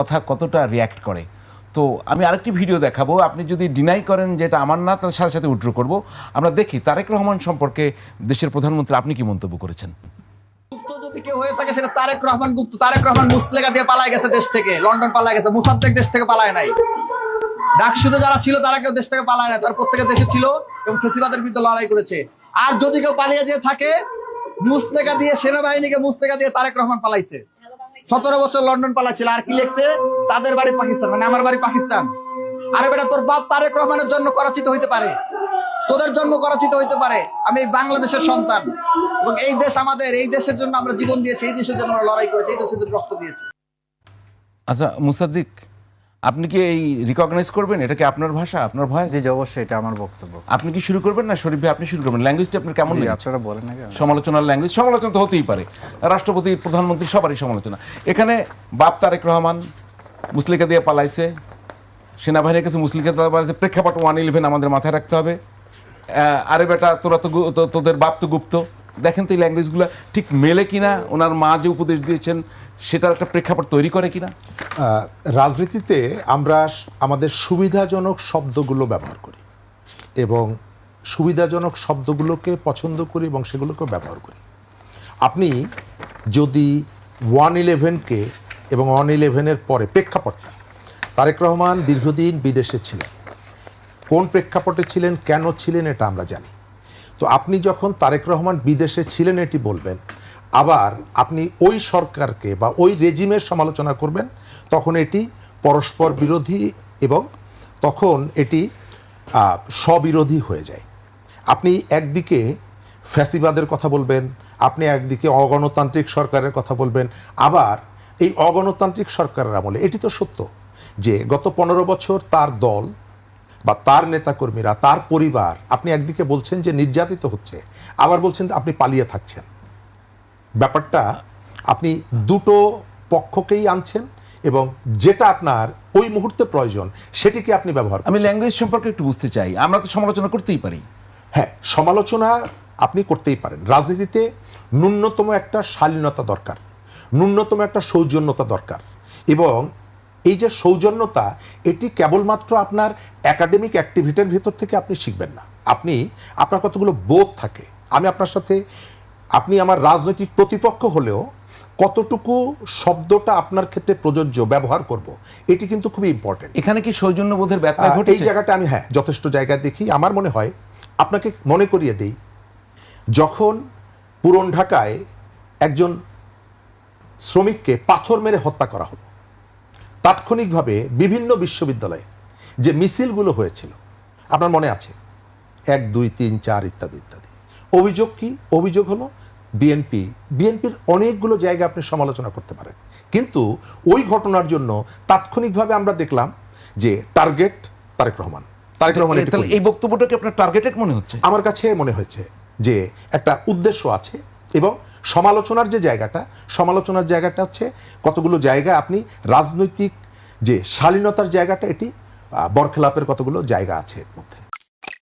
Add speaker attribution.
Speaker 1: কথা কতটা রিয়্যাক্ট করে। তো আমি আরেকটি ভিডিও দেখাবো, আপনি যদি ডিনাই করেন যে এটা আমার না, তার সাথে সাথে উইথড্র করবো। আমরা দেখি তারেক রহমান সম্পর্কে দেশের প্রধানমন্ত্রী আপনি কি মন্তব্য করেছেন।
Speaker 2: গুপ্ত যদি কেউ হয়ে থাকে সেটা তারেক রহমান গুপ্ত। তারেক রহমান মুসলেখা দিয়ে পালায় গেছে দেশ থেকে, লন্ডন পালায় গেছে। মুসাদ্দেক দেশ থেকে পালায় নাই। ডাকসুতে যারা ছিল তারা কেউ দেশ থেকে পালায় নাই, তারা প্রত্যেকের দেশে ছিল এবং ফেসিবাদের বিরুদ্ধে লড়াই করেছে। আর যদি কেউ পালিয়ে যেয়ে থাকে, মুসলেখা দিয়ে, সেনাবাহিনীকে মুসলেখা দিয়ে তারেক রহমান পালাইছে। 17 বছর লন্ডন পালাচ্ছিল। আর কি লিখছে? তাদের বাড়ি পাকিস্তান, মানে আমার বাড়ি পাকিস্তান। আরে বেটা, তোর বাপ তারেক রহমানের জন্য করাচিতে হইতে পারে, তোদের জন্ম করাচিতে হইতে পারে। আমি বাংলাদেশের সন্তান এবং এই দেশ আমাদের, এই দেশের জন্য আমরা জীবন দিয়েছি, এই দেশের জন্য আমরা লড়াই করেছি, এই দেশের জন্য রক্ত দিয়েছি।
Speaker 1: আচ্ছা মুসাদ্দিক, আপনি কি এই রিকগনাইজ করবেন? এটা কি আপনার ভাষা, আপনার ভয়েস?
Speaker 3: জি অবশ্যই, এটা আমার বক্তব্য।
Speaker 1: আপনি কি শুরু করবেন না শরীফ ভাই আপনি শুরু করবেন? ল্যাঙ্গুয়েজটা আপনার কেমন লাগে?
Speaker 3: আপনারা বলেন না কেন?
Speaker 1: সমালোচনার ল্যাঙ্গুয়েজ, সমালোচনা তো হতেই পারে, রাষ্ট্রপতি প্রধানমন্ত্রী সবারই সমালোচনা। এখানে বাপ তারেক রহমান মুসলিকা দিয়ে পালাইছে, সেনাবাহিনীর কাছে মুসলিকা দিয়ে পালাইছে, প্রেক্ষাপট 111 আমাদের মাথায় রাখতে হবে। আরে বেটা তোরা তো তোদের বাপ তো গুপ্ত। দেখেন তো এই ল্যাঙ্গুয়েজগুলো ঠিক মেলে কিনা, ওনার মা যে উপদেশ দিয়েছেন সেটার একটা প্রেক্ষাপট তৈরি করে কিনা।
Speaker 4: রাজনীতিতে আমরা আমাদের সুবিধাজনক শব্দগুলো ব্যবহার করি এবং সুবিধাজনক শব্দগুলোকে পছন্দ করি এবং সেগুলোকে ব্যবহার করি। আপনি যদি 111কে এবং 111-এর পরে প্রেক্ষাপটটা, তারেক রহমান দীর্ঘদিন বিদেশে ছিলেন, কোন প্রেক্ষাপটে ছিলেন, কেন ছিলেন, এটা আমরা জানি। তো আপনি যখন তারেক রহমান বিদেশে ছিলেন এটি বলবেন, আবার আপনি ওই সরকারকে বা ওই রেজিমের সমালোচনা করবেন, তখন এটি পরস্পর বিরোধী এবং তখন এটি স্ববিরোধী হয়ে যায়। আপনি একদিকে ফ্যাসিবাদের কথা বলবেন, আপনি একদিকে অগণতান্ত্রিক সরকারের কথা বলবেন, আবার এই অগণতান্ত্রিক সরকারের আমলে এটি তো সত্য যে গত 15 বছর তার দল বা তার নেতাকর্মীরা, তার পরিবার, আপনি একদিকে বলছেন যে নির্যাতিত হচ্ছে, আবার বলছেন আপনি পালিয়ে থাকছেন। ব্যাপারটা আপনি দুটো পক্ষকেই আনছেন এবং যেটা আপনার ওই মুহূর্তে প্রয়োজন সেটিকে আপনি ব্যবহার
Speaker 1: আমি ল্যাঙ্গুয়েজ সম্পর্কে একটু বুঝতে চাই। আমরা তো সমালোচনা করতেই পারি।
Speaker 4: হ্যাঁ, সমালোচনা আপনি করতেই পারেন। রাজনীতিতে ন্যূনতম একটা শালীনতা দরকার, ন্যূনতম একটা সৌজন্যতা দরকার এবং এই যে সৌজন্যতা, এটি কেবলমাত্র আপনার একাডেমিক অ্যাক্টিভিটির ভেতর থেকে আপনি শিখবেন না। আপনার কতগুলো বোধ থাকে। আমি আপনার সাথে, আপনি আমার রাজনৈতিক প্রতিপক্ষ হলেও কতটুকু শব্দটা আপনার ক্ষেত্রে প্রযোজ্য ব্যবহার করব, এটি কিন্তু খুবই ইম্পর্টেন্ট।
Speaker 1: এখানে কি সৌজন্যবোধের ব্যত্যয় ঘটেছে?
Speaker 4: এই জায়গাটা আমি যথেষ্ট জায়গায় দেখি। আমার মনে হয়, আপনাকে মনে করিয়ে দেই, যখন পুরন ঢাকায় একজন শ্রমিককে পাথর মেরে হত্যা করা হলো, তাৎক্ষণিকভাবে বিভিন্ন বিশ্ববিদ্যালয়ে যে মিছিলগুলো হয়েছিল আপনার মনে আছে, 1, 2, 3, 4 ইত্যাদি ইত্যাদি। অভিযোগ কি? অভিযোগ হলো বিএনপির অনেকগুলো জায়গা আপনি সমালোচনা করতে পারেন, কিন্তু ওই ঘটনার জন্য তাৎক্ষণিকভাবে আমরা দেখলাম যে টার্গেট তারেক রহমান।
Speaker 1: এই বক্তব্যটাকে আপনার টার্গেটেড মনে হচ্ছে?
Speaker 4: আমার কাছে মনে হয়েছে যে একটা উদ্দেশ্য আছে এবং সমালোচনার জায়গাটা হচ্ছে কতগুলো জায়গা আপনি রাজনৈতিক যে শালীনতার জায়গাটা, এটি বরখেলাপের কতগুলো জায়গা আছে এর মধ্যে।